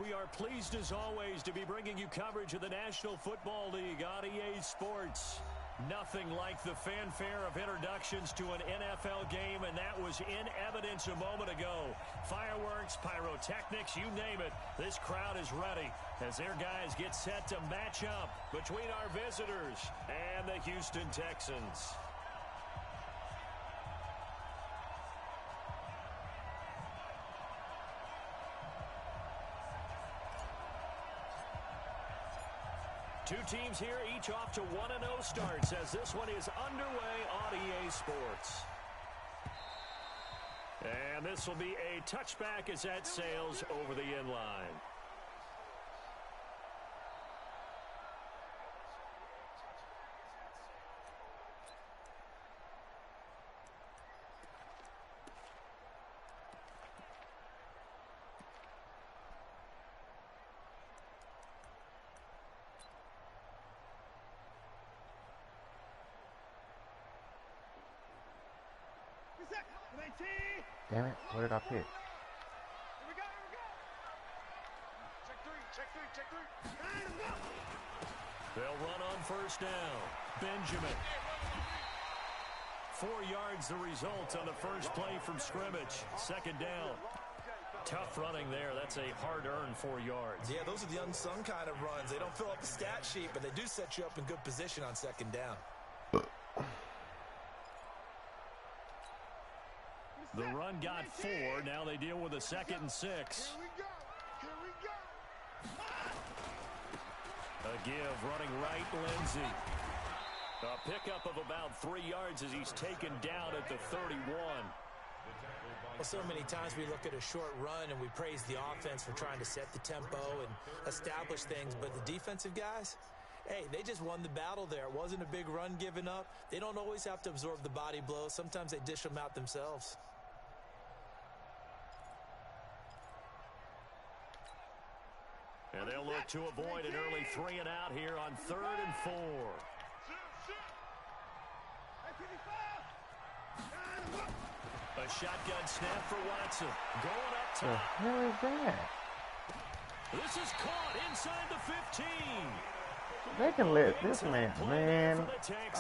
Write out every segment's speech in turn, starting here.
We are pleased as always to be bringing you coverage of the National Football League on EA Sports. Nothing like the fanfare of introductions to an NFL game, and that was in evidence a moment ago. Fireworks, pyrotechnics, you name it. This crowd is ready as their guys get set to match up between our visitors and the Houston Texans. Two teams here, each off to 1-0 starts as this one is underway on EA Sports. And this will be a touchback as that sails over the end line. Damn it, what did I pick? Here we go. Check three. They'll run on first down. Benjamin. 4 yards the result on the first play from scrimmage. Second down. Tough running there. That's a hard-earned 4 yards. Yeah, those are the unsung kind of runs. They don't fill up the stat sheet, but they do set you up in good position on second down. The run got 4. Now they deal with a 2nd and 6. Here we go. A give running right, Lindsey. A pickup of about 3 yards as he's taken down at the 31. Well, so many times we look at a short run and we praise the offense for trying to set the tempo and establish things, but the defensive guys, hey, they just won the battle there. It wasn't a big run given up. They don't always have to absorb the body blows. Sometimes they dish them out themselves. And they'll look to avoid an early 3 and out here on 3rd and 4. A shotgun snap for Watson. Going up top. What the hell is that? This is caught inside the 15. They can let this man,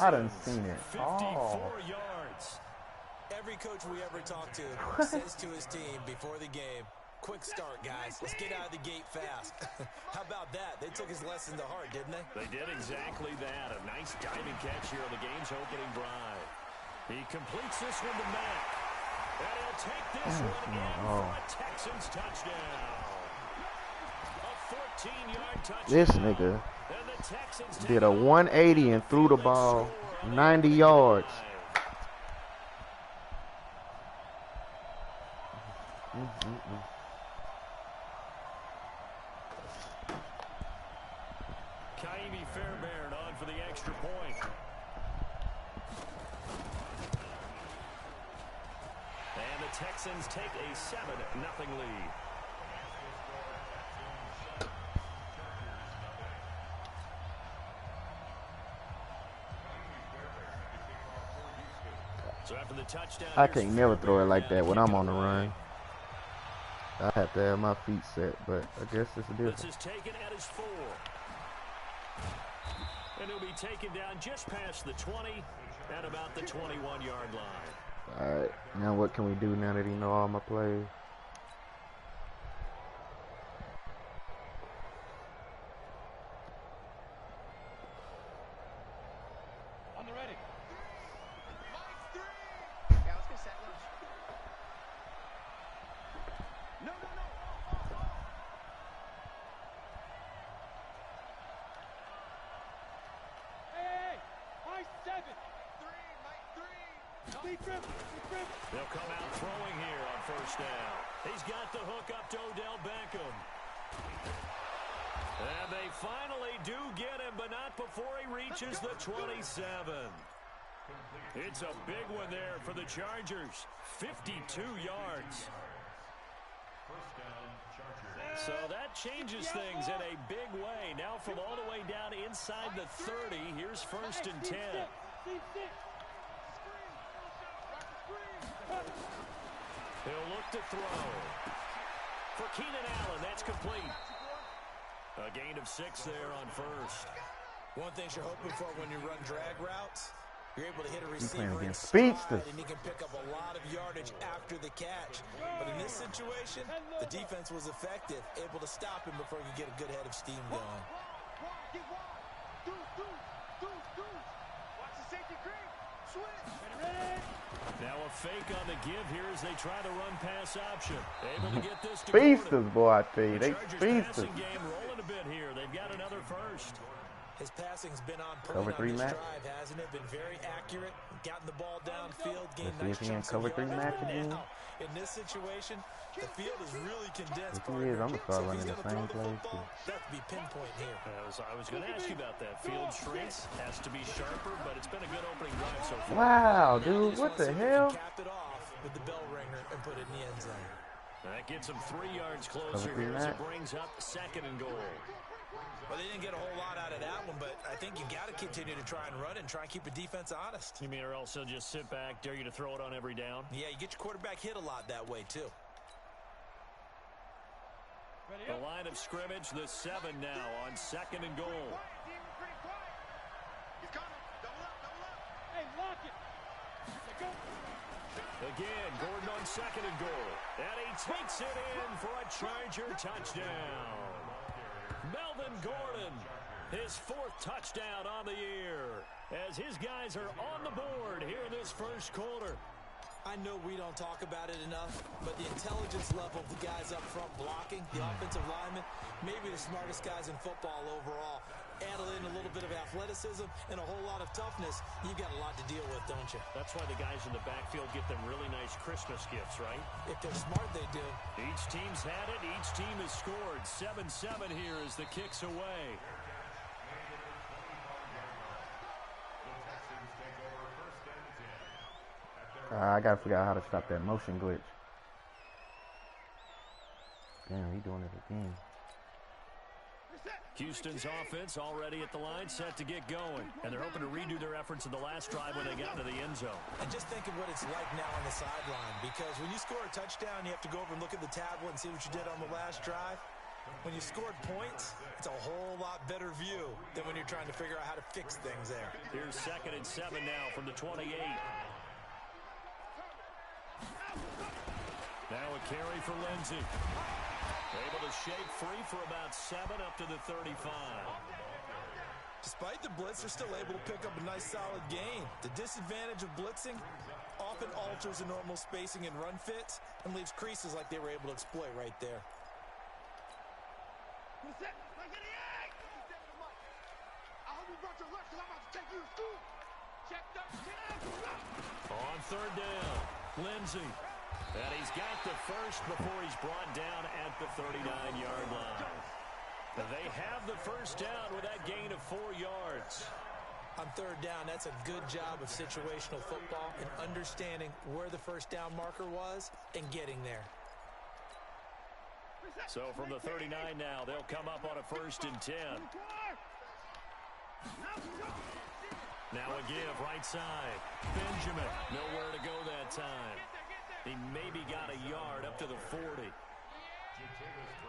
I done seen it. 54 yards. Every coach we ever talk to says to his team before the game, quick start, guys. Let's get out of the gate fast. How about that? They took his lesson to heart, didn't they? They did exactly that. A nice diving catch here on the game's opening drive. He completes this one to Mack. And he'll take this one in for a Texans touchdown. A 14-yard touchdown. This nigga did a 180 and threw the ball 90 yards. Kaimi Fairbairn on for the extra point. And the Texans take a 7-0 lead. So after the touchdown, I can't never throw it like that when I'm on the run. I have to have my feet set, but I guess it's a difference. This is taken at his 4. And he'll be taken down just past the 20 at about the 21-yard line. All right, now what can we do now that he know all my plays? On the ready. Yeah, let's get set. No. Hey, Mike 7. 3. They'll come out throwing here on first down. He's got the hook up to Odell Beckham. And they finally do get him, but not before he reaches the 27. It's a big one there for the Chargers. 52 yards. So that changes things in a big way. Now from all the way down inside the 30, here's 1st and 10. He'll look to throw. For Keenan Allen, that's complete. A gain of 6 there on first. One thing you're hoping for when you run drag routes, you're able to hit a receiver in against stride, speedsters. and he can pick up a lot of yardage after the catch. But in this situation, the defense was effective, able to stop him before he could get a good head of steam going. Watch the safety creep. Switch. Now a fake on the give here as they try the run pass option. Able to get this to Speedsters, boy, I tell you. The They Chargers speedsters. passing game rolling a bit here. They've got another first. His passing's been on Cover point 3 on this match. drive, hasn't it? Been very accurate, gotten the ball downfield, gained Let's see if he nice can chunks cover of 3 yardage. match But again. now, in this situation, the field is really condensed. If he is, I'm going to start So if running he's the gonna throw same the plays, football, too. that would be pinpoint here. I was going to ask you about that. Field shrinks, has to be sharper, but it's been a good opening drive so far. Wow, Now they dude, just what wanna the see if they hell? can cap it off with the bell ringer and put it in the end zone. That gets him 3 yards closer here as it brings up 2nd and goal. Well, they didn't get a whole lot out of that one, but I think you got to continue to try and run and try and keep the defense honest. You mean or else he'll just sit back, dare you to throw it on every down? Yeah, you get your quarterback hit a lot that way, too. The line of scrimmage, the 7 now on 2nd and goal. Hey, lock it. Go. Again, Gordon on 2nd and goal. And he takes it in for a Charger touchdown. Melvin Gordon, his 4th touchdown on the year, as his guys are on the board here in this first quarter. I know we don't talk about it enough, but the intelligence level of the guys up front blocking, the offensive linemen, maybe the smartest guys in football overall. Add in a little bit of athleticism and a whole lot of toughness, you've got a lot to deal with, don't you? That's why the guys in the backfield get them really nice Christmas gifts, right? If they're smart, they do. Each team's had it. Each team has scored. 7-7 here as the kick's away. I got to figure out how to stop that motion glitch. Damn, he doing it again. Houston's offense already at the line, set to get going. And they're hoping to redo their efforts in the last drive when they got into the end zone. And just think of what it's like now on the sideline, because when you score a touchdown, you have to go over and look at the tablet and see what you did on the last drive. When you scored points, it's a whole lot better view than when you're trying to figure out how to fix things there. Here's 2nd and 7 now from the 28. Now a carry for Lindsey. Able to shake free for about 7 up to the 35. Despite the blitz, they're still able to pick up a nice solid gain. The disadvantage of blitzing often alters the normal spacing and run fits and leaves creases like they were able to exploit right there. On 3rd down, Lindsey. And he's got the first before he's brought down at the 39-yard line. They have the first down with that gain of 4 yards. On 3rd down, that's a good job of situational football and understanding where the first down marker was and getting there. So from the 39 now, they'll come up on a 1st and 10. Now a give, right side. Benjamin, nowhere to go that time. He maybe got a yard up to the 40.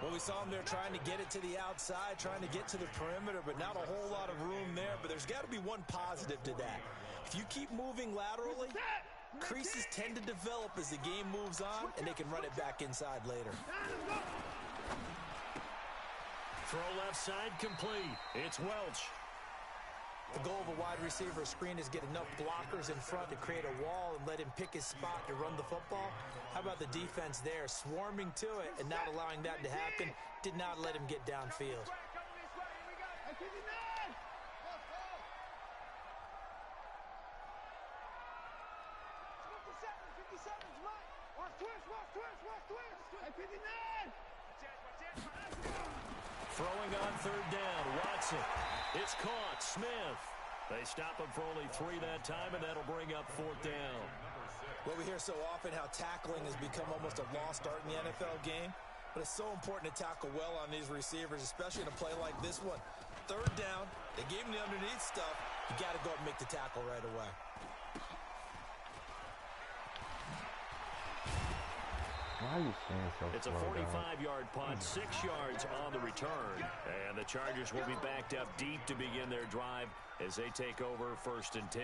Well, we saw him there trying to get it to the outside, trying to get to the perimeter, but not a whole lot of room there. But there's got to be one positive to that. If you keep moving laterally, creases tend to develop as the game moves on, and they can run it back inside later. Throw left side complete. It's Welch. The goal of a wide receiver screen is get enough blockers in front to create a wall and let him pick his spot to run the football. How about the defense there, swarming to it and not allowing that to happen? Did not let him get downfield. Throwing on 3rd down, Watson. It's caught, Smith. They stop him for only 3 that time, and that'll bring up 4th down. Well, we hear so often how tackling has become almost a lost art in the NFL game, but it's so important to tackle well on these receivers, especially in a play like this one. 3rd down, they gave him the underneath stuff. You got to go up and make the tackle right away. Why are you staying so It's a slow, 45-yard punt, 6 yards on the return. And the Chargers will be backed up deep to begin their drive as they take over 1st and 10.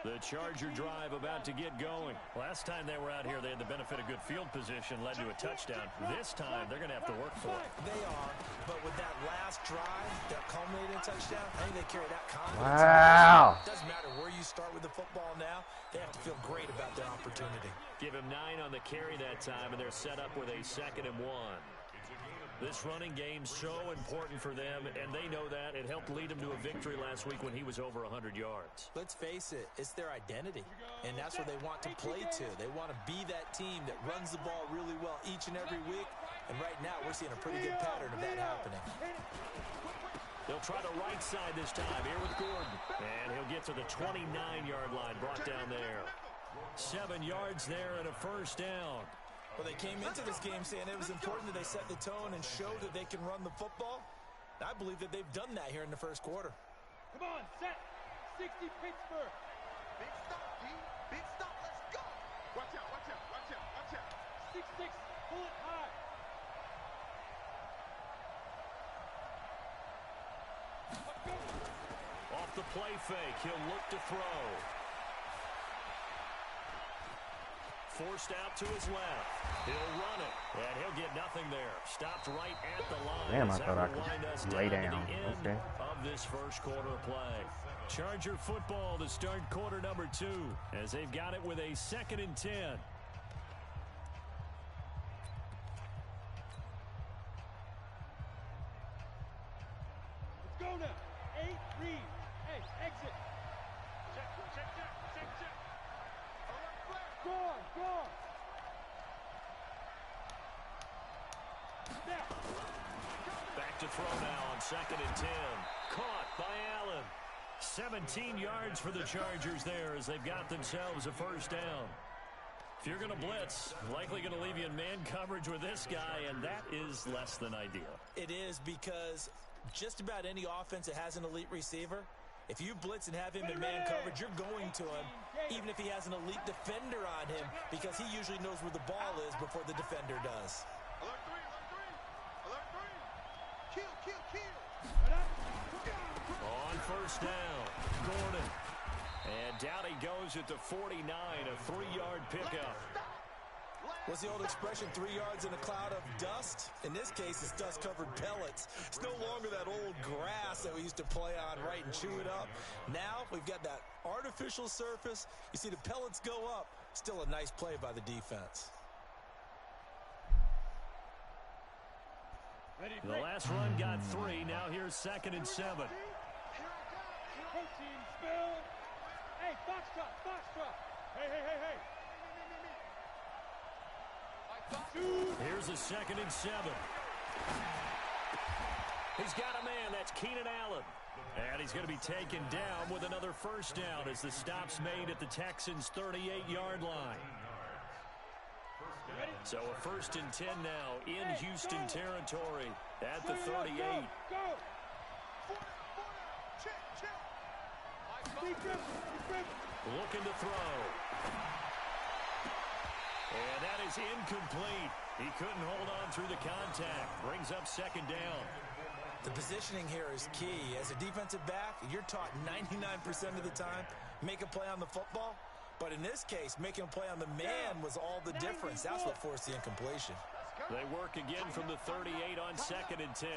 The Charger drive about to get going. Last time they were out here, they had the benefit of good field position, led to a touchdown. This time, they're going to have to work for it. They are, but with that last drive that culminated in a touchdown, I think they carry that confidence. Wow. It doesn't matter where you start with the football now. They have to feel great about their opportunity. Give him 9 on the carry that time, and they're set up with a 2nd and 1. This running game's so important for them, and they know that. It helped lead them to a victory last week when he was over 100 yards. Let's face it, it's their identity, and that's what they want to play to. They want to be that team that runs the ball really well each and every week, and right now we're seeing a pretty good pattern of that happening. They'll try the right side this time, here with Gordon, and he'll get to the 29-yard line, brought down there. 7 yards there and a 1st down. Well, they came into this game saying it was important that they set the tone and show that they can run the football. I believe that they've done that here in the 1st quarter. Come on, set. 60 Pittsburgh. Big stop, D. Big stop. Let's go. Watch out, watch out, watch out, watch out. 6-6. Pull it high. Let's go. Off the play fake, he'll look to throw. Forced out to his left. He'll run it, and he'll get nothing there. Stopped right at the line. Damn, I thought I could lay down. Okay. Of this 1st quarter play. Charger football to start quarter number 2, as they've got it with a 2nd and 10. Let's go now. 8, read. Hey, exit. Check, check, check, check, check. All right, flag. Go on, go on. Now. Back to throw now on 2nd and 10. Caught by Allen. 17 yards for the Chargers there as they've got themselves a 1st down. If you're going to blitz, likely going to leave you in man coverage with this guy, and that is less than ideal. It is, because just about any offense that has an elite receiver, if you blitz and have him in man coverage, you're going to him, even if he has an elite defender on him, because he usually knows where the ball is before the defender does. Alert 3, alert 3. Alert 3. Kill, kill, kill. On 1st down, Gordon. And down he goes at the 49, a 3-yard pickup. What's the old expression, 3 yards in a cloud of dust? In this case, it's dust-covered pellets. It's no longer that old grass that we used to play on, right, and chew it up. Now we've got that artificial surface. You see the pellets go up. Still a nice play by the defense. The last run got 3. Now here's 2nd and 7. Protein spill. Hey, foxtrot, foxtrot. Hey, hey, hey, hey. Here's a 2nd and 7. He's got a man. That's Keenan Allen. And he's going to be taken down with another 1st down as the stop's made at the Texans' 38-yard line. So a 1st and 10 now in Houston territory at the 38. Go. Looking to throw. And that is incomplete. He couldn't hold on through the contact. Brings up 2nd down. The positioning here is key. As a defensive back, you're taught 99% of the time, make a play on the football. But in this case, making a play on the man was all the difference. That's what forced the incompletion. They work again from the 38 on 2nd and 10.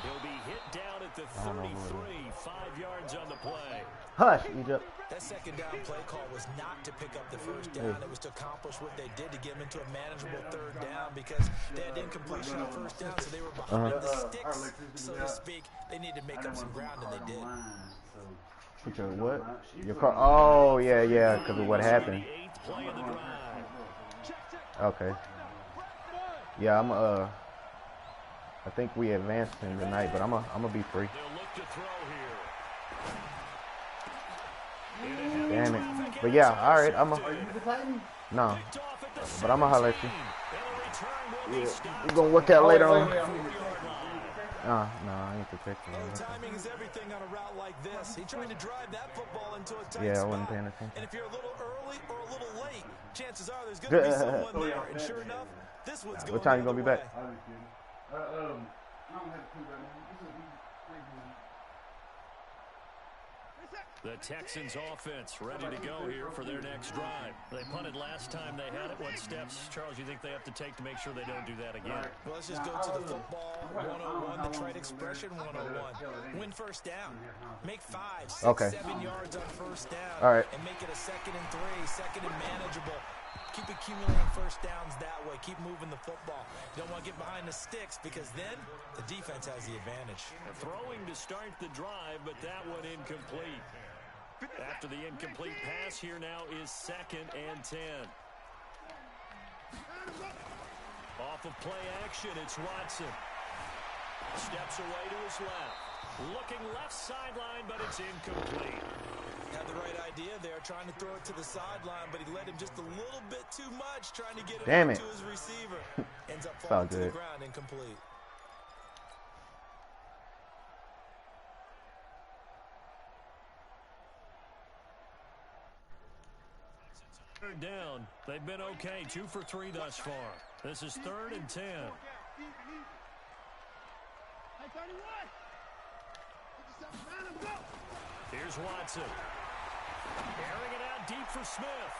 He'll be hit down at the 33, 5 yards on the play. Hush, Egypt. That 2nd down play call was not to pick up the 1st down. It was to accomplish what they did to get them into a manageable 3rd down, because they had incompletion on 1st down, so they were behind the sticks, so to speak. They needed to make up some ground, and they did. Put your what? Your car? Oh, yeah, yeah, because of what happened. Okay. Yeah, I think we advanced in the night, but I'm gonna be free. Damn it. But yeah, all right. No, but I'm gonna holler at you. Yeah, we're gonna work out later on. No, I ain't protecting him. Timing is everything on a route like this. He tried to drive that football into a tight Yeah, I spot. wasn't paying attention. And if you're a little early or a little late, chances are there's going to be someone there. And sure enough, this one's going What time you the gonna be other back? I don't have to right now. The Texans offense ready to go here for their next drive. They punted last time they had it. What steps, Charles, you think they have to take to make sure they don't do that again? Well, let's just go to the football 101, the trade expression 101. Win first down. Make 5, 6, 7 yards on first down. All right. And make it a 2nd and 3, 2nd and manageable. Keep accumulating first downs that way. Keep moving the football. You don't want to get behind the sticks because then the defense has the advantage. Throwing to start the drive, but that one incomplete. After the incomplete pass, here now is 2nd and 10. Off of play action, it's Watson. Steps away to his left. Looking left sideline, but it's incomplete. Had the right idea there, trying to throw it to the sideline, but he led him just a little bit too much, trying to get it Damn out it. to his receiver. Ends up falling to the ground, incomplete. Third down. They've been okay. 2 for 3 thus far. This is 3rd and 10. Here's Watson. Airing it out deep for Smith.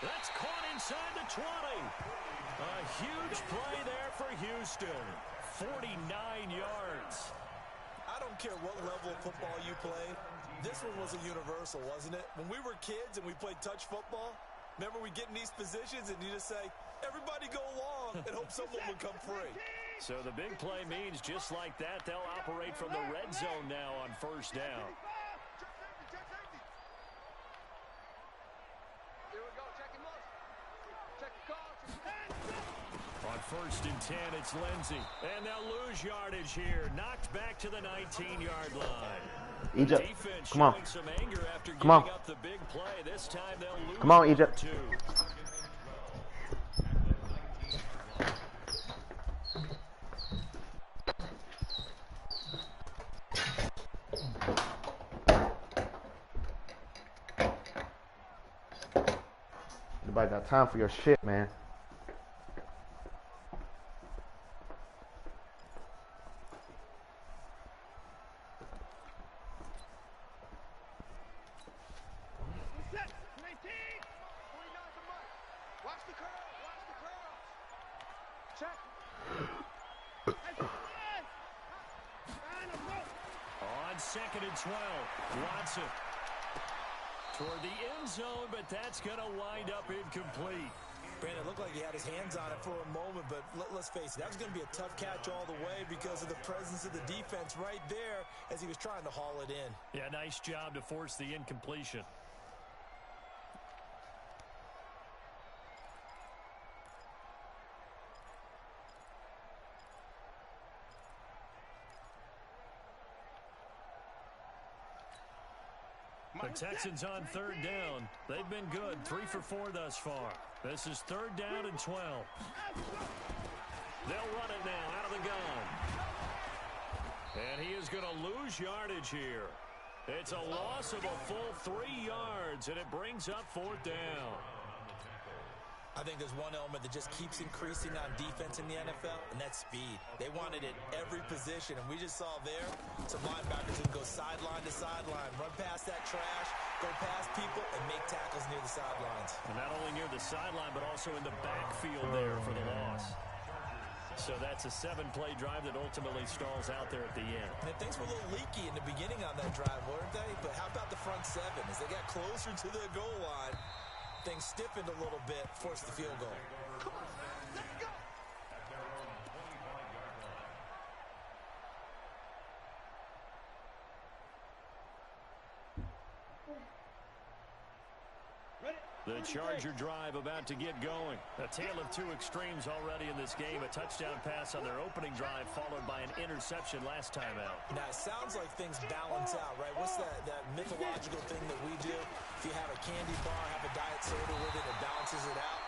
That's caught inside the 20. A huge play there for Houston. 49 yards. I don't care what level of football you play. This one was a universal, wasn't it? When we were kids and we played touch football, remember we get in these positions and you just say, everybody go along and hope someone will come free. So the big play means just like that, they'll operate from the red zone now on first down. On 1st and 10, it's Lindsey. And they'll lose yardage here. Knocked back to the 19-yard line. Egypt, Defense come on. showing some anger after Come on. giving up the big play. This time they'll lose. Come on, Egypt. 2. Nobody got time for your shit, man. On 2nd and 12, Watson. Toward the end zone, but that's going to wind up incomplete. Brandon, it looked like he had his hands on it for a moment, but let's face it, that was going to be a tough catch all the way because of the presence of the defense right there as he was trying to haul it in. Yeah, nice job to force the incompletion. The Texans on 3rd down. They've been good. 3 for 4 thus far. This is 3rd down and 12. They'll run it now out of the gun. And he is going to lose yardage here. It's a loss of a full 3 yards, and it brings up 4th down. I think there's one element that just keeps increasing on defense in the NFL, and that's speed. They want it at every position, and we just saw there some linebackers who can go sideline to sideline, run past that trash, go past people, and make tackles near the sidelines. And not only near the sideline, but also in the backfield there for the loss. So that's a 7-play drive that ultimately stalls out there at the end. And things were a little leaky in the beginning on that drive, weren't they? But how about the front 7? As they got closer to the goal line, things stiffened a little bit, forced the field goal. Come on, let's go. The Charger drive about to get going. A tale of 2 extremes already in this game. A touchdown pass on their opening drive followed by an interception last time out. Now, it sounds like things balance out, right? What's that mythological thing that we do? If you have a candy bar, have a diet soda with it, it balances it out.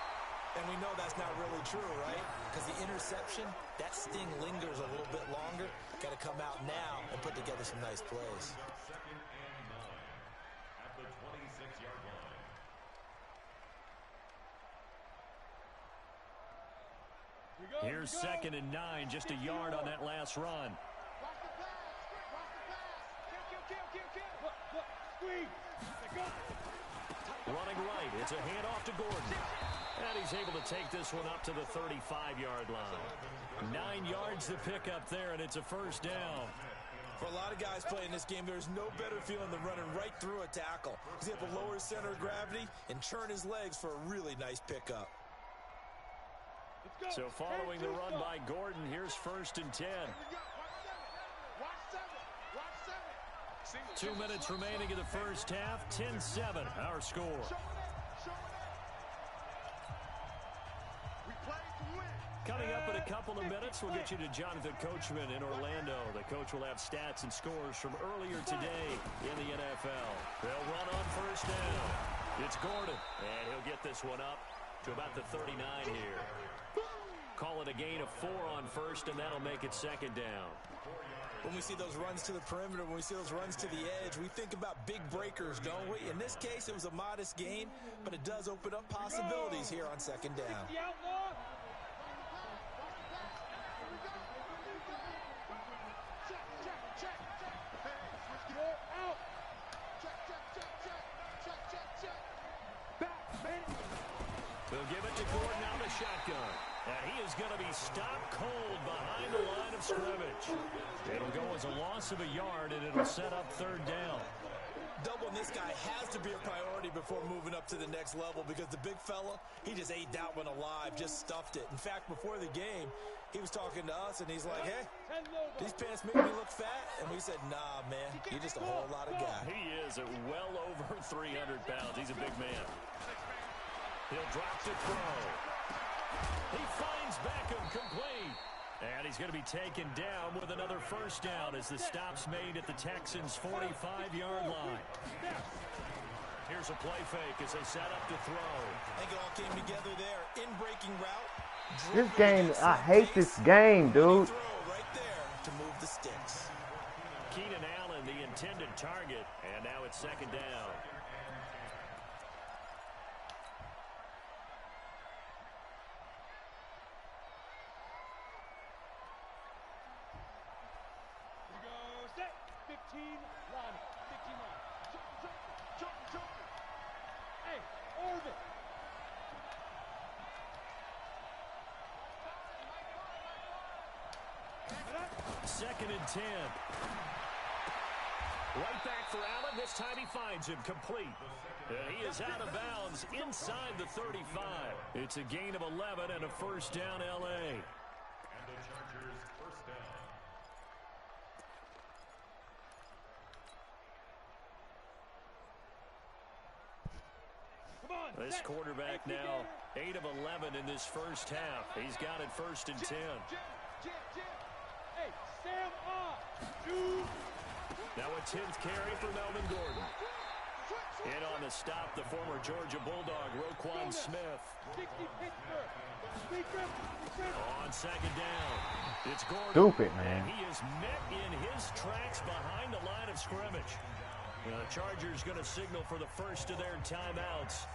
And we know that's not really true, right? Because the interception, that sting lingers a little bit longer. Got to come out now and put together some nice plays. Here's 2nd and 9, just a yard on that last run. Running right, it's a handoff to Gordon. And he's able to take this one up to the 35-yard line. 9 yards to pick up there, and it's a first down. For a lot of guys playing this game, there's no better feeling than running right through a tackle. He's able to lower his center of gravity and churn his legs for a really nice pickup. So following the run by Gordon, here's 1st and 10. 2 minutes remaining in the first half, 10-7, our score. Coming up in a couple of minutes, we'll get you to Jonathan Coachman in Orlando. The coach will have stats and scores from earlier today in the NFL. They'll run on first down. It's Gordon, and he'll get this one up to about the 39 here. Call it a gain of 4 on first, and that'll make it 2nd down. When we see those runs to the perimeter, when we see those runs to the edge, we think about big breakers, don't we? In this case, it was a modest gain, but it does open up possibilities here on 2nd down. They'll give it to Gordon out of the shotgun. And he is going to be stopped cold behind the line of scrimmage. It'll go as a loss of a yard, and it'll set up 3rd down. Doubling this guy has to be a priority before moving up to the next level because the big fella, he just ate that one alive, just stuffed it. In fact, before the game, he was talking to us, and he's like, hey, these pants make me look fat. And we said, nah, man, you're just a whole lot of guy. He is at well over 300 pounds. He's a big man. He'll drop to throw. He finds Beckham complete. And he's going to be taken down with another first down as the stop's made at the Texans' 45-yard line. Here's a play fake as they set up to throw. I think it all came together there. In-breaking route. This game, I hate this game, dude. Right there to move the sticks. Keenan Allen, the intended target, and now it's 2nd down. Second and 10. Right back for Allen. This time he finds him complete. And he is out of bounds inside the 35. It's a gain of 11 and a first down, L.A. This quarterback now 8 of 11 in this first half. He's got it 1st and 10. Now a 10th carry for Melvin Gordon. In on the stop, the former Georgia Bulldog, Roquan Smith. On 2nd down, it's Gordon. Stupid, man. And he is met in his tracks behind the line of scrimmage. The Chargers going to signal for the first of their timeouts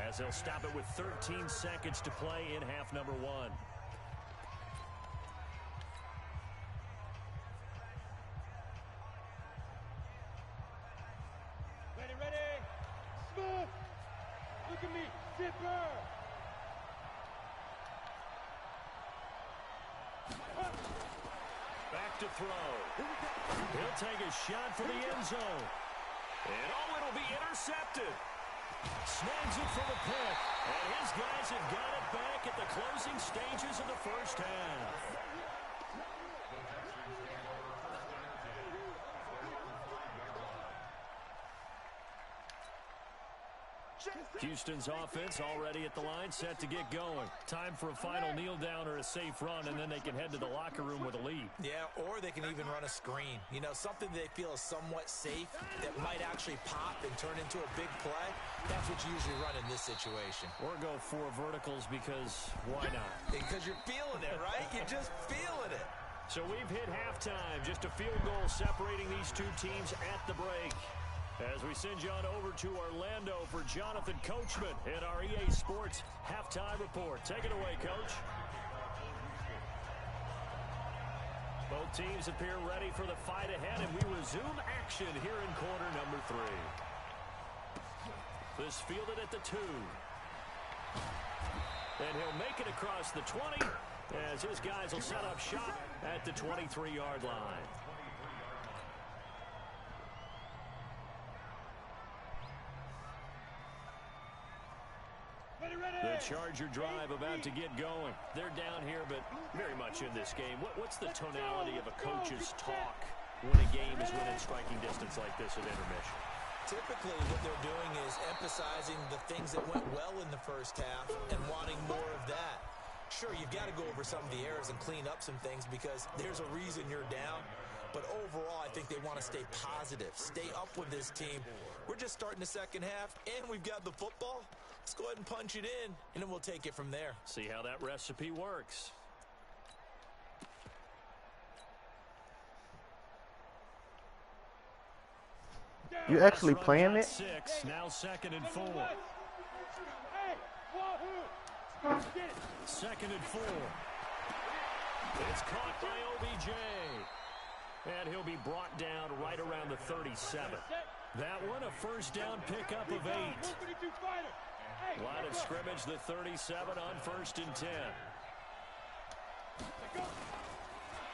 as they'll stop it with 13 seconds to play in half number 1. Back to throw. He'll take a shot for the end zone. And it'll be intercepted. Snags it for the pick. And his guys have got it back at the closing stages of the first half. Houston's offense already at the line, set to get going. Time for a final kneel down or a safe run, and then they can head to the locker room with a lead. Yeah, or they can even run a screen. You know, something they feel is somewhat safe that might actually pop and turn into a big play. That's what you usually run in this situation. Or go 4 verticals because why not? Because you're feeling it, right? You're just feeling it. So we've hit halftime. Just a field goal separating these two teams at the break. As we send you on over to Orlando for Jonathan Coachman in our EA Sports Halftime Report. Take it away, Coach. Both teams appear ready for the fight ahead, and we resume action here in quarter number 3. This fielded at the 2. And he'll make it across the 20 as his guys will set up shop at the 23-yard line. The Charger drive about to get going. They're down here, but very much in this game. What's the tonality of a coach's talk when a game is within striking distance like this at intermission? Typically, what they're doing is emphasizing the things that went well in the first half and wanting more of that. Sure, you've got to go over some of the errors and clean up some things because there's a reason you're down. But overall, I think they want to stay positive, stay up with this team. We're just starting the second half, and we've got the football. Let's go ahead and punch it in, and then we'll take it from there. See how that recipe works. You actually playing it? 6, now 2nd and 4. 2nd and 4. It's caught by OBJ. And he'll be brought down right around the 37. That one, a first down pickup of 8. Line of scrimmage, the 37 on 1st and 10.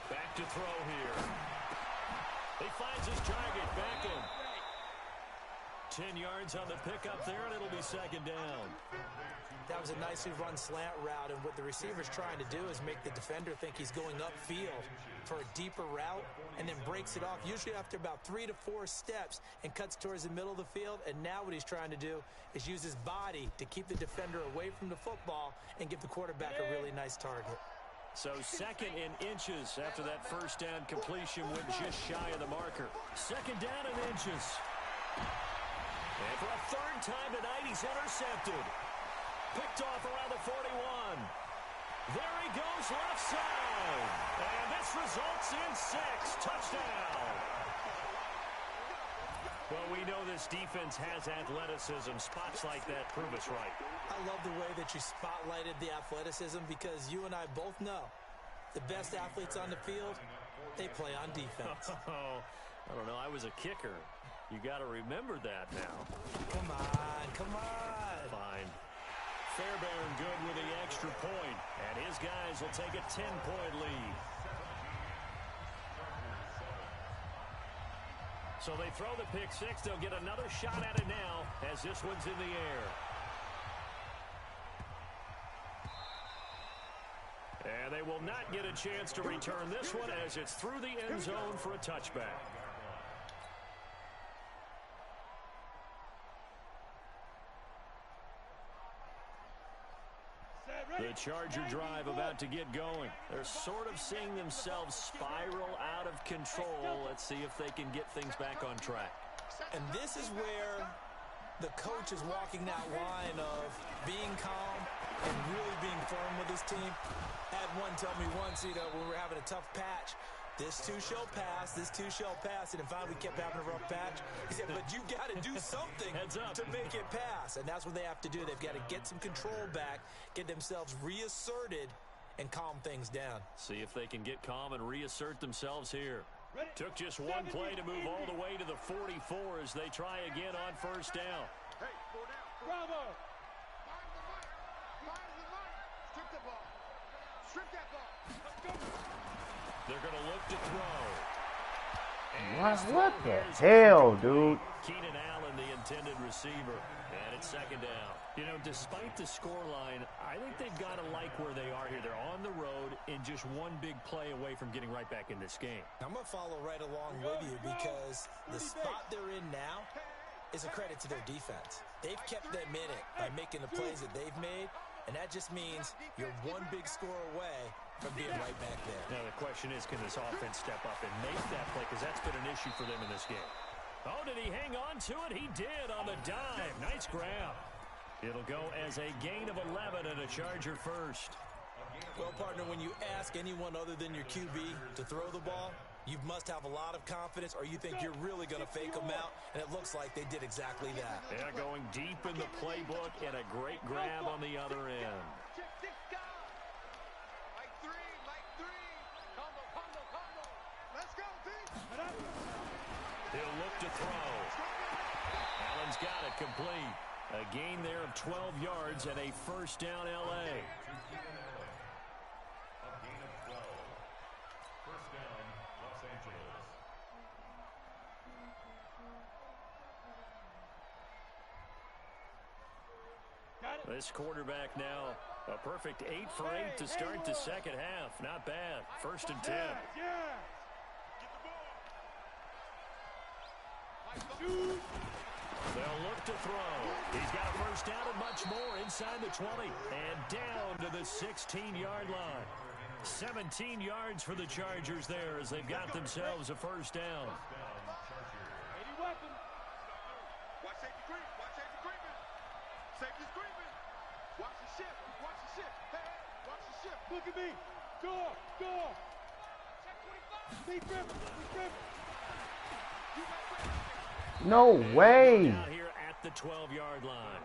Back to throw here. He finds his target, Beckham. 10 yards on the pickup there, and it'll be 2nd down. That was a nicely run slant route, and what the receiver's trying to do is make the defender think he's going upfield for a deeper route and then breaks it off, usually after about 3 to 4 steps, and cuts towards the middle of the field. And now what he's trying to do is use his body to keep the defender away from the football and give the quarterback a really nice target. So 2nd in inches after that first down completion went just shy of the marker. 2nd down in inches. And for a 3rd time tonight, he's intercepted. Picked off around the 41. There he goes left side. And this results in 6. Touchdown. Well, we know this defense has athleticism. Spots like that prove us right. I love the way that you spotlighted the athleticism because you and I both know the best athletes on the field, they play on defense. I don't know. I was a kicker. You got to remember that now. Come on, come on. Fine. Fairbairn good with the extra point, and his guys will take a 10-point lead. So they throw the pick 6. They'll get another shot at it now as this one's in the air. And they will not get a chance to return this one as it's through the end zone for a touchback. The Charger drive about to get going. They're sort of seeing themselves spiral out of control. Let's see if they can get things back on track. And this is where the coach is walking that line of being calm and really being firm with his team. I had one tell me once, when we were having a tough patch, this too shall pass, this too shall pass. And in fact, we kept having a rough patch. He said, but you got to do something to make it pass. And that's what they have to do. They've got to get some control back, get themselves reasserted, and calm things down. See if they can get calm and reassert themselves here. Took just one play to move all the way to the 44 as they try again on first down. Hey, 4 down. Bravo. Find the mark. Strip the ball. Strip that ball. Let's go. They're going to look to throw. What the hell, dude? Keenan Allen, the intended receiver. And it's 2nd down. Despite the scoreline, I think they've got to like where they are here. They're on the road and just one big play away from getting right back in this game. I'm going to follow right along with you because the spot they're in now, is a credit to their defense. They've kept them in it by making the plays that they've made, and that just means you're one big score away from being right back there. Now the question is, can this offense step up and make that play? Because that's been an issue for them in this game. Oh, did he hang on to it? He did on the dive. Nice grab. It'll go as a gain of 11 and a Charger first. Well, partner, when you ask anyone other than your QB to throw the ball, you must have a lot of confidence, or you think you're really going to fake them out, and it looks like they did exactly that. Yeah, going deep in the playbook and a great grab on the other end. He'll look to throw. Allen's got it complete. A gain there of 12 yards and a first down L.A. This quarterback now a perfect 8 for 8 to start the second half. Not bad. First and 10. They'll look to throw. He's got a first down and much more inside the 20 and down to the 16-yard line. 17 yards for the Chargers there as they've got themselves a first down. Look at me. Go. No way. Out here at the 12-yard line.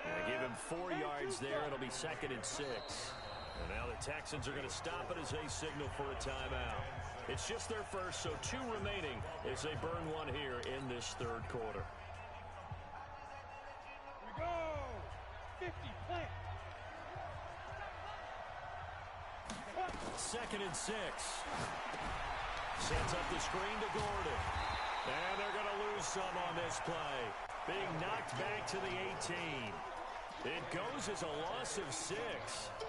And give him 4 yards there. It'll be second and 6. And now the Texans are going to stop it as they signal for a timeout. It's just their first, so 2 remaining as they burn one here in this third quarter. Here we go. 50, plant. Second and 6. Sets up the screen to Gordon. And they're going to lose some on this play. Being knocked back to the 18. It goes as a loss of 6.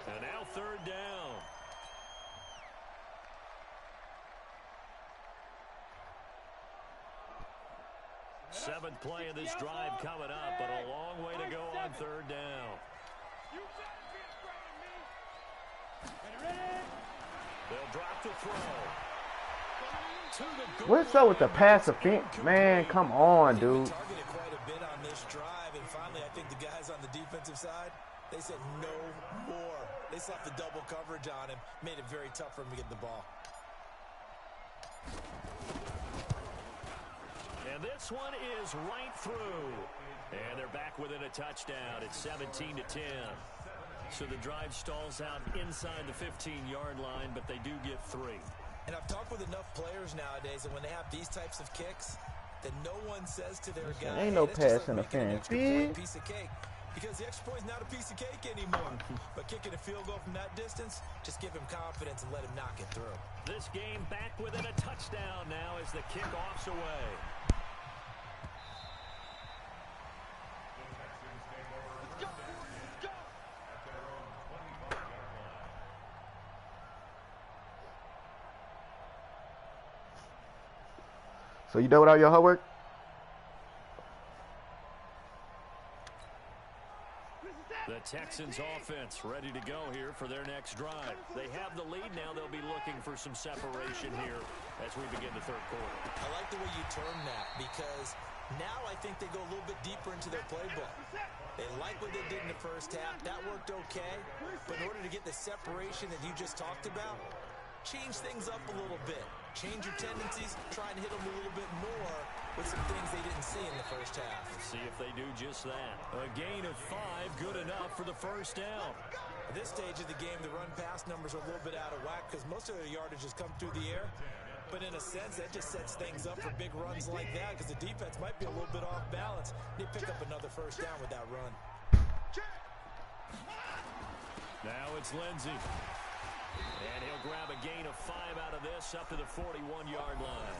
And now third down. Seventh play of this drive coming up, but a long way to go on third down. They'll drop the throw. What's up with the pass offense? Man, come on, dude. Targeted quite a bit on this drive, and finally I think the guys on the defensive side, they said no more. They slapped the double coverage on him, made it very tough for him to get the ball. And this one is right through. And they're back within a touchdown. It's 17-10. So the drive stalls out inside the 15-yard line, but they do get 3. And I've talked with enough players nowadays, and when they have these types of kicks, that no one says to their guy, ain't no hey, pass just like interference, point, piece of cake. Because the extra point is not a piece of cake anymore. But kicking a field goal from that distance, just give him confidence and let him knock it through. This game back within a touchdown now as the kickoff's away. So you done with all your homework? The Texans offense ready to go here for their next drive. They have the lead now. They'll be looking for some separation here as we begin the third quarter. I like the way you term that because now I think they go a little bit deeper into their playbook. They like what they did in the first half. That worked okay. But in order to get the separation that you just talked about, change things up a little bit. Change your tendencies, try and hit them a little bit more with some things they didn't see in the first half. See if they do just that. A gain of 5, good enough for the first down. At this stage of the game, the run-pass numbers are a little bit out of whack because most of their yardage has come through the air. But in a sense, that just sets things up for big runs like that because the defense might be a little bit off balance. They pick up another first down with that run. Now it's Lindsey. And he'll grab a gain of 5 out of this up to the 41-yard line.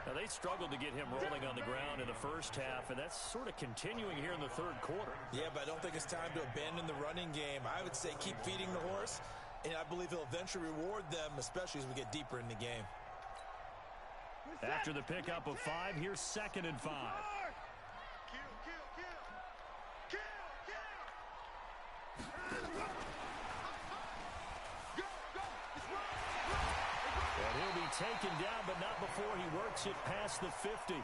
Now, they struggled to get him rolling on the ground in the first half, and that's sort of continuing here in the third quarter. Yeah, but I don't think it's time to abandon the running game. I would say keep feeding the horse, and I believe he'll eventually reward them, especially as we get deeper in the game. After the pickup of 5, here's 2nd and 5. And he'll be taken down, but not before he works it past the 50.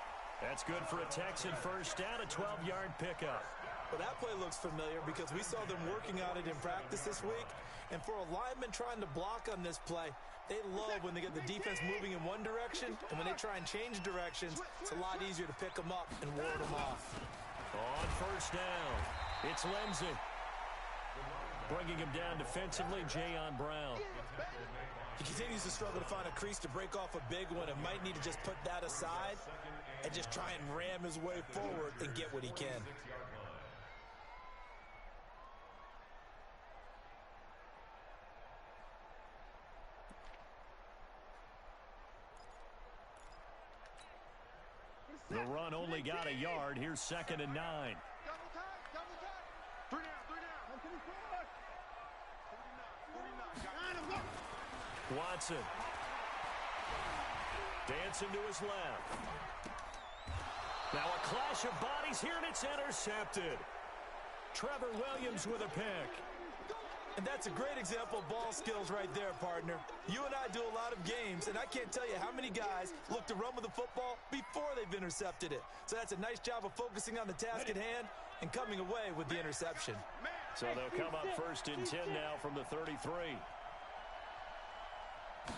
That's good for a Texan first down, a 12-yard pickup. Well, that play looks familiar because we saw them working on it in practice this week. And for a lineman trying to block on this play, they love when they get the defense moving in one direction, and when they try and change directions, it's a lot easier to pick them up and ward them off. On first down, it's Lindsey. Bringing him down defensively, Jayon Brown. He continues to struggle to find a crease to break off a big one and might need to just put that aside and just try and ram his way forward and get what he can. The run only got a yard. Here's 2nd and 9. Double time. 3 down. Watson. Dancing to his left. Now a clash of bodies here, and it's intercepted. Trevor Williams with a pick. And that's a great example of ball skills right there, partner. You and I do a lot of games, and I can't tell you how many guys look to run with the football before they've intercepted it. So that's a nice job of focusing on the task at hand and coming away with the interception. So they'll come up 1st and 10 now from the 33.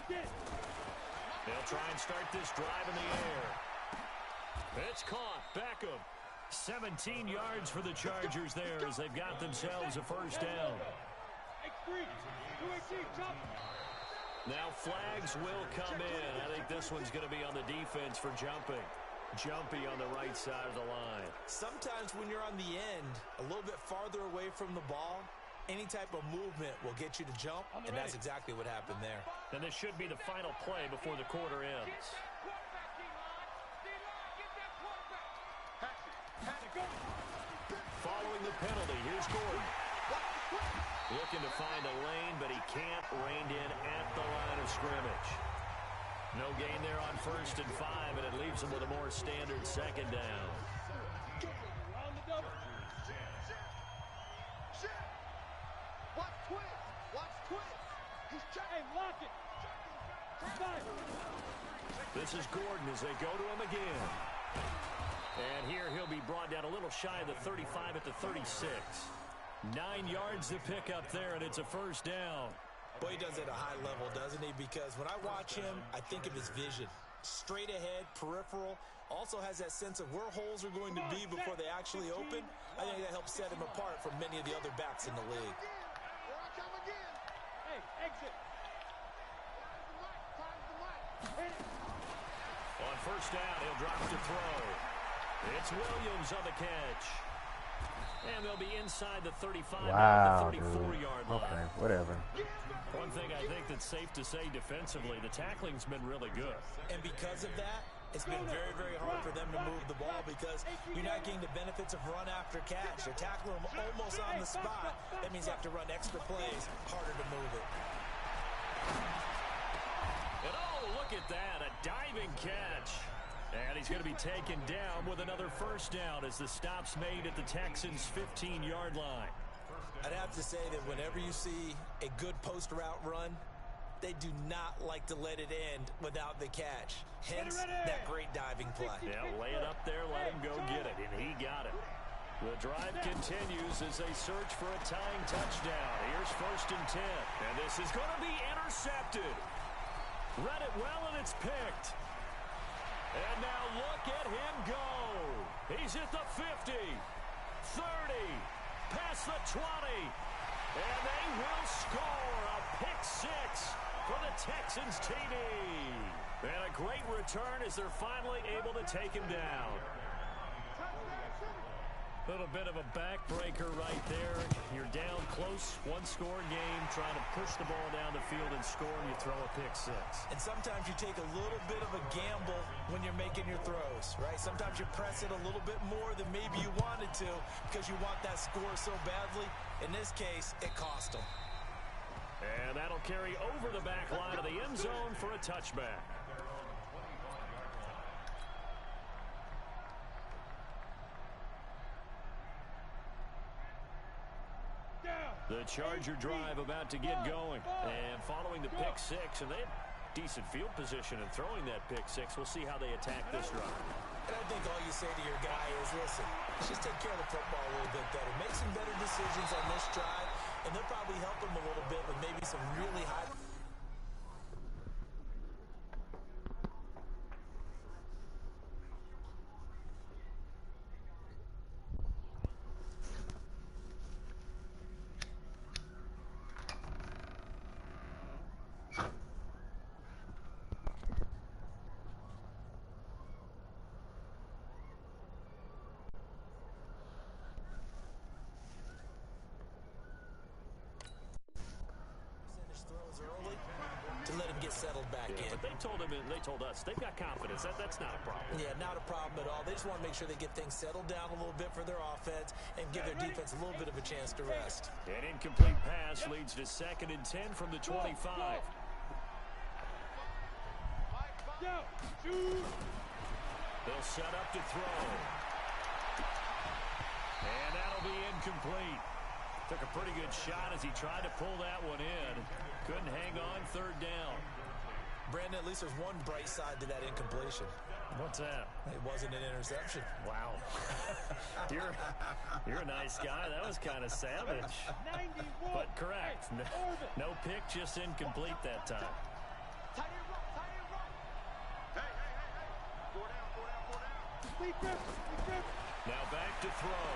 They'll try and start this drive in the air. It's caught. Beckham. 17 yards for the Chargers there as they've got themselves a first down. Now flags will come in. I think this one's going to be on the defense for jumping. Jumpy on the right side of the line. Sometimes when you're on the end, a little bit farther away from the ball, any type of movement will get you to jump, and that's exactly what happened there. And this should be the final play before the quarter ends. Following the penalty, here's Gordon. Looking to find a lane, but he can't. Reined in at the line of scrimmage. No gain there on 1st and 5, and it leaves him with a more standard 2nd down. This is Gordon as they go to him again. And here he'll be brought down a little shy of the 35 at the 36. 9 yards to pick up there, and it's a first down. Boy, he does it at a high level, doesn't he? Because when I watch him, I think of his vision. Straight ahead, peripheral. Also has that sense of where holes are going to be before they actually open. I think that helps set him apart from many of the other backs in the league. Hey, exit. On first down, he'll drop to throw. It's Williams on the catch. And they'll be inside the 35 wow, at the 34-yard line. Okay, whatever. One thing I think that's safe to say defensively, the tackling's been really good. And because of that, it's been very, very hard for them to move the ball because you're not getting the benefits of run after catch. You're tackling them almost on the spot. That means you have to run extra plays, harder to move it. And oh, look at that, a diving catch. And he's going to be taken down with another first down as the stop's made at the Texans' 15-yard line. I'd have to say that whenever you see a good post route run, they do not like to let it end without the catch. Hence, that great diving play. Yeah, lay it up there, let him go get it, and he got it. The drive continues as they search for a tying touchdown. Here's 1st and 10. And this is going to be intercepted. Read it well, and it's picked. And now look at him go. He's at the 50, 30, past the 20. And they will score a pick 6 for the Texans TD. And a great return as they're finally able to take him down. A little bit of a backbreaker right there. You're down close, one-score game, trying to push the ball down the field and score, and you throw a pick 6. And sometimes you take a little bit of a gamble when you're making your throws, right? Sometimes you press it a little bit more than maybe you wanted to because you want that score so badly. In this case, it cost them. And that'll carry over the back line of the end zone for a touchback. The Charger drive about to get going. And following the pick six, and they had decent field position in throwing that pick six. We'll see how they attack this drive. And I think all you say to your guy is, listen, let's just take care of the football a little bit better. Make some better decisions on this drive, and they'll probably help him a little bit with maybe some really high... throws early to let him get settled back in. But they told us they've got confidence. That's not a problem. Yeah, not a problem at all. They just want to make sure they get things settled down a little bit for their offense and give their defense a little bit of a chance to rest. An incomplete pass leads to 2nd and 10 from the 25. They'll set up to throw. And that'll be incomplete. Took a pretty good shot as he tried to pull that one in. Couldn't hang on 3rd down. Brandon, at least there's one bright side to that incompletion. What's that? It wasn't an interception. Wow. You're a nice guy. That was kind of savage. But correct. No pick, just incomplete that time. Now back to throw.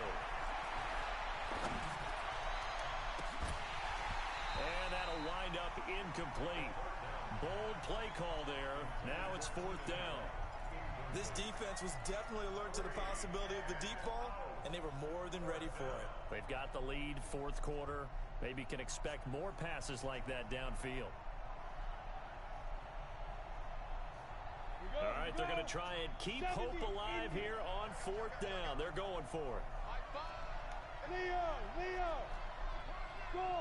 And that'll wind up incomplete. Bold play call there. Now it's 4th down. This defense was definitely alert to the possibility of the deep ball, and they were more than ready for it. They've got the lead, 4th quarter. Maybe can expect more passes like that downfield. All right, they're going to try and keep hope alive here on 4th down. They're going for it. Leo! Go!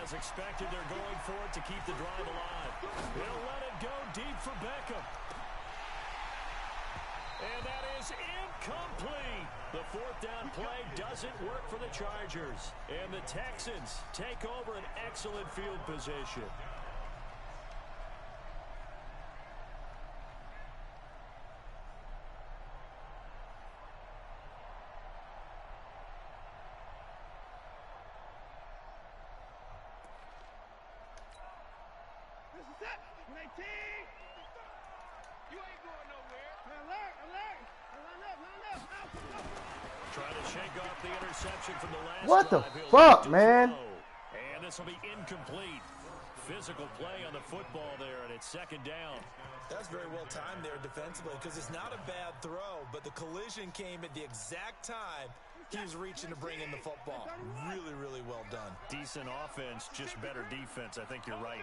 As expected, they're going for it to keep the drive alive. They'll let it go deep for Beckham. And that is incomplete. The 4th down play doesn't work for the Chargers. And the Texans take over an excellent field position. Trying to shake off the interception from the last What the drive. fuck, man? And this will be incomplete. Physical play on the football there, and it's 2nd down. That's very well timed there defensively because it's not a bad throw, but the collision came at the exact time he was reaching to bring in the football. Really, really well done. Decent offense, just better defense. I think you're right.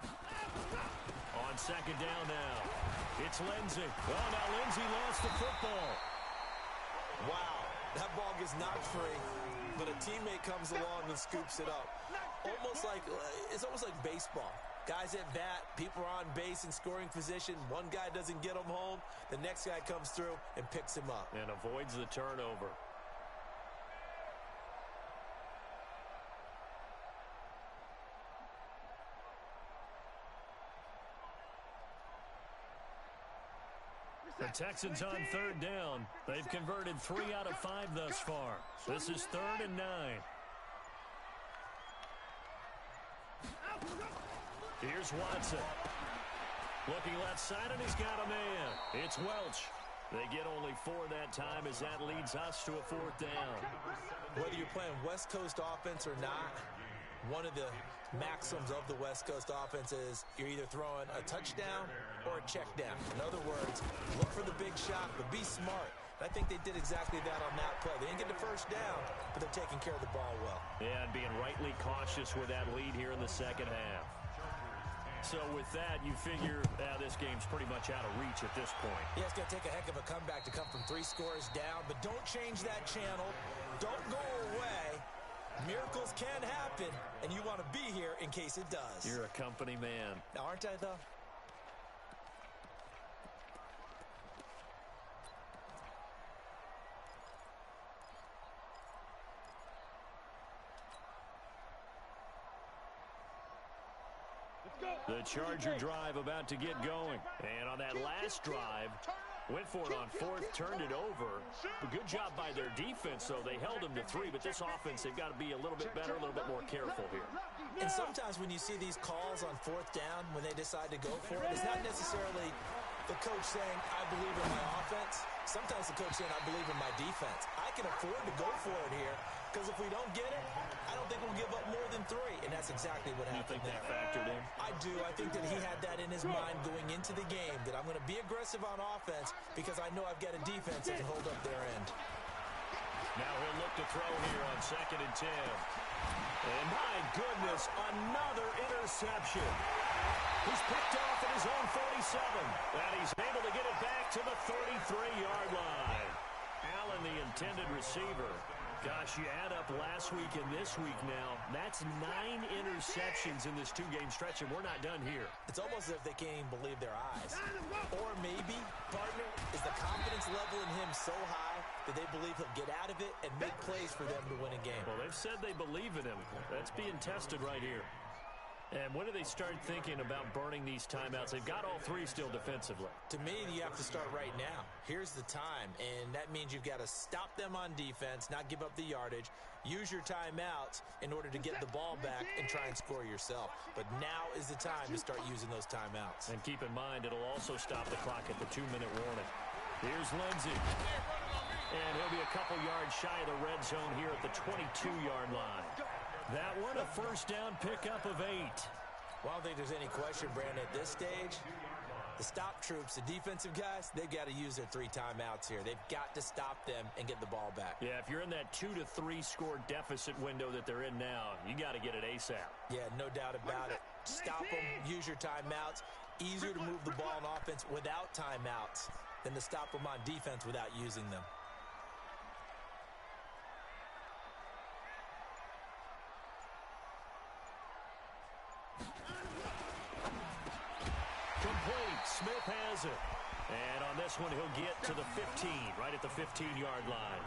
On 2nd down now, it's Lindsey. Oh, now Lindsey lost the football. Wow, that ball gets knocked free, but a teammate comes along and scoops it up. It's almost like baseball. Guys at bat, people are on base in scoring position. One guy doesn't get him home. The next guy comes through and picks him up. And avoids the turnover. The Texans on 3rd down. They've converted 3 out of 5 thus far. This is 3rd and 9. Here's Watson. Looking left side, and he's got a man. It's Welch. They get only 4 that time as that leads us to a 4th down. Whether you're playing West Coast offense or not, one of the maxims of the West Coast offense is you're either throwing a touchdown or a check down. In other words, look for the big shot, but be smart. And I think they did exactly that on that play. They didn't get the 1st down, but they're taking care of the ball well. Yeah, and being rightly cautious with that lead here in the 2nd half. So with that, you figure this game's pretty much out of reach at this point. Yeah, it's going to take a heck of a comeback to come from 3 scores down, but don't change that channel. Don't go away. Miracles can happen, and you want to be here in case it does. You're a company man. Now, aren't I, though? The Charger drive about to get going. And on that last drive, went for it on fourth, turned it over. A good job by their defense, though. They held them to 3, but this offense, they've got to be a little bit better, a little bit more careful here. And sometimes when you see these calls on fourth down, when they decide to go for it, it's not necessarily the coach saying, I believe in my offense. Sometimes the coach saying, I believe in my defense. I can afford to go for it here, because if we don't get it, I don't think we'll give up more than 3. And that's exactly what happened there. You think that factored in? I do. I think that he had that in his mind going into the game, that I'm going to be aggressive on offense because I know I've got a defense that can hold up their end. Now he'll look to throw here on 2nd and 10. And my goodness, another interception. He's picked off at his own 47. And he's able to get it back to the 33-yard line. Allen, the intended receiver. Gosh, you add up last week and this week now, that's 9 interceptions in this 2-game stretch, and we're not done here. It's almost as if they can't even believe their eyes. Or maybe, partner, is the confidence level in him so high that they believe he'll get out of it and make plays for them to win a game. Well, they've said they believe in him. That's being tested right here. And when do they start thinking about burning these timeouts? They've got all 3 still defensively. To me, you have to start right now. Here's the time, and that means you've got to stop them on defense, not give up the yardage, use your timeouts in order to get the ball back and try and score yourself. But now is the time to start using those timeouts. And keep in mind, it'll also stop the clock at the 2-minute warning. Here's Lindsey. And he'll be a couple yards shy of the red zone here at the 22-yard line. That one, a first down pickup of 8. Well, I don't think there's any question, Brandon, at this stage, the stop troops, the defensive guys, they've got to use their 3 timeouts here. They've got to stop them and get the ball back. Yeah, if you're in that 2 to 3 score deficit window that they're in now, you got to get it ASAP. Yeah, no doubt about it. Stop them, use your timeouts. Easier to move the ball on offense without timeouts than to stop them on defense without using them. Complete. Smith has it. And on this one, he'll get to the 15, right at the 15-yard line.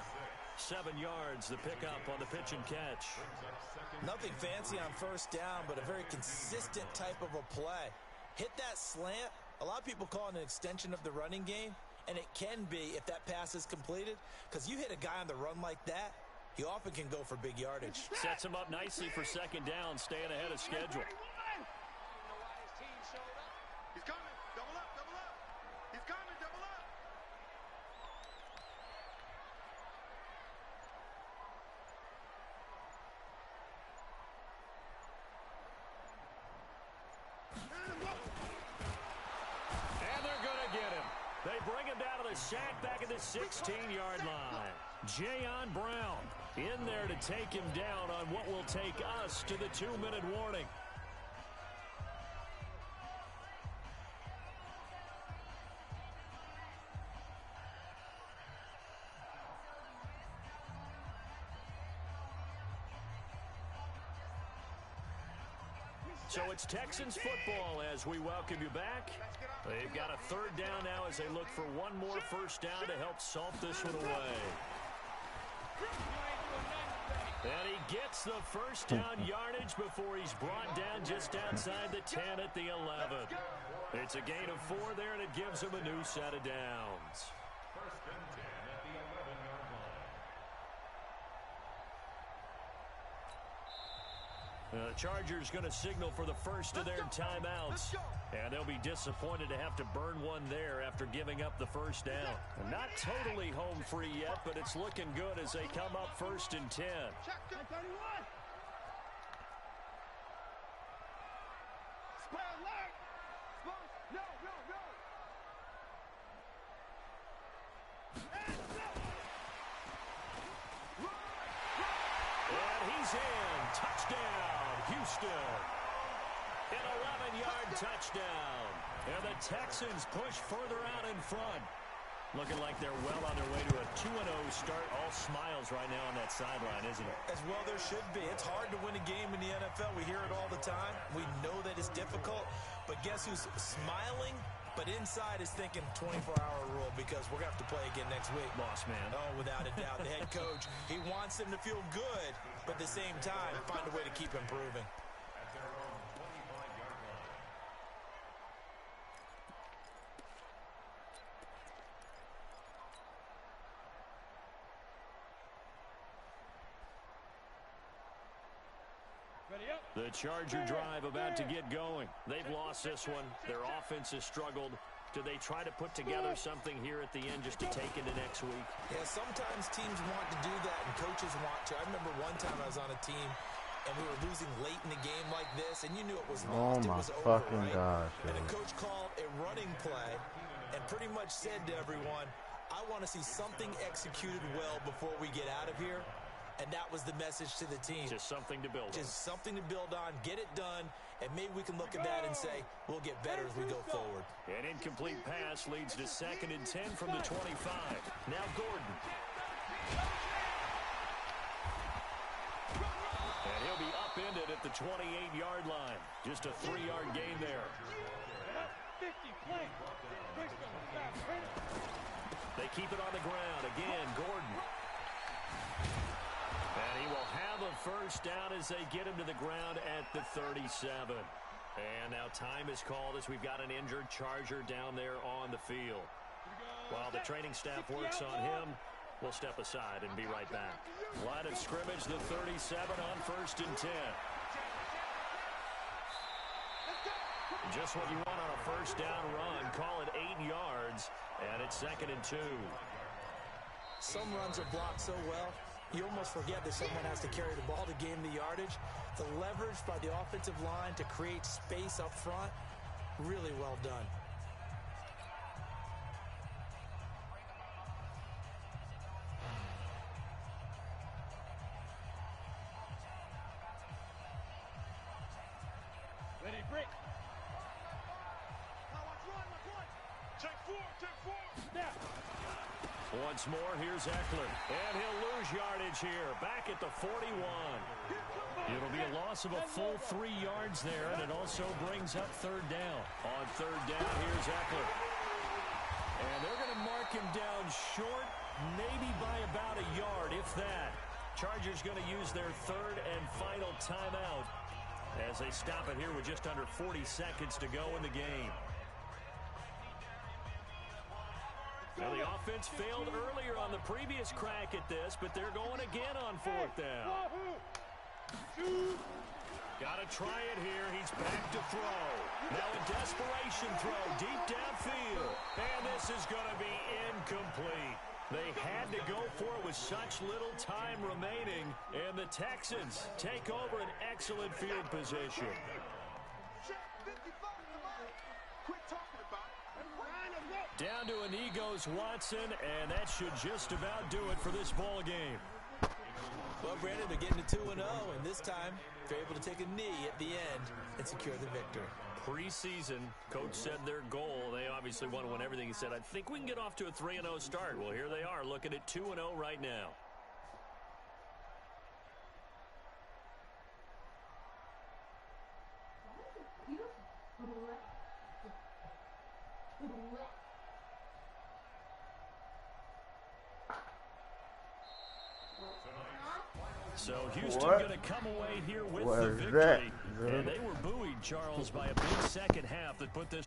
7 yards, the pickup on the pitch and catch. Nothing fancy on first down, but a very consistent type of a play. Hit that slant. A lot of people call it an extension of the running game, and it can be if that pass is completed, because you hit a guy on the run like that, he often can go for big yardage. Sets him up nicely for 2nd down, staying ahead of schedule. He's coming. Double up, double up. He's coming, double up. And they're going to get him. They bring him down to the sack back at the 16-yard line. Jayon Brown in there to take him down on what will take us to the 2-minute warning. So it's Texans football as we welcome you back. They've got a 3rd down now as they look for one more first down to help salt this one away. And he gets the first down yardage before he's brought down just outside the 10 at the 11. It's a gain of 4 there, and it gives him a new set of downs. First and 10 at the 11-yard line. The Chargers going to signal for the first of their timeouts. And they'll be disappointed to have to burn one there after giving up the first down. And not totally home free yet, but it's looking good as they come up 1st and 10. And he's in. Touchdown, Houston. An 11-yard touchdown. And the Texans push further out in front. Looking like they're well on their way to a 2-0 start. All smiles right now on that sideline, isn't it? As well there should be. It's hard to win a game in the NFL. We hear it all the time. We know that it's difficult. But guess who's smiling? But inside is thinking 24-hour rule because we're going to have to play again next week. Boss man. Oh, without a doubt. The head coach, he wants them to feel good, but at the same time, find a way to keep improving. The Charger drive about to get going. They've lost this one. Their offense has struggled. Do they try to put together something here at the end just to take into next week? Yeah, sometimes teams want to do that and coaches want to. I remember one time I was on a team and we were losing late in the game like this, and you knew it was lost. Oh my it was over, fucking right? gosh. And the coach called a running play and pretty much said to everyone, I want to see something executed well before we get out of here. And that was the message to the team. Just something to build on. Just something to build on, get it done, and maybe we can look at that and say, we'll get better as we go forward. An incomplete pass leads to 2nd and 10 from the 25. Now Gordon. And he'll be upended at the 28-yard line. Just a 3-yard gain there. 50 play. They keep it on the ground. Again, Gordon. And he will have a first down as they get him to the ground at the 37. And now time is called as we've got an injured Charger down there on the field. While the training staff works on him, we'll step aside and be right back. Line of scrimmage, the 37 on 1st and 10. Just what you want on a first down run. Call it 8 yards, and it's 2nd and 2. Some runs are blocked so well, you almost forget that someone has to carry the ball to gain the yardage. The leverage by the offensive line to create space up front, really well done. Ready, break. Take four. Snap. Once more, here's Eckler. And he'll lose yardage here. Back at the 41. It'll be a loss of a full 3 yards there, and it also brings up 3rd down. On 3rd down, here's Eckler. And they're going to mark him down short, maybe by about a yard, if that. Chargers going to use their 3rd and final timeout as they stop it here with just under 40 seconds to go in the game. Now, the offense failed earlier on the previous crack at this, but they're going again on 4th down. Got to try it here. He's back to throw. Now a desperation throw deep downfield. And this is going to be incomplete. They had to go for it with such little time remaining, and the Texans take over an excellent field position. Down to an goes Watson, and that should just about do it for this ball game. Well, Brandon, they're getting to 2-0, and this time they're able to take a knee at the end and secure the victory. Preseason, coach said their goal, they obviously want to win everything. He said, I think we can get off to a 3-0 start. Well, here they are looking at 2-0 right now. So Houston going to come away here with the victory. And they were buoyed, Charles, by a big second half that put this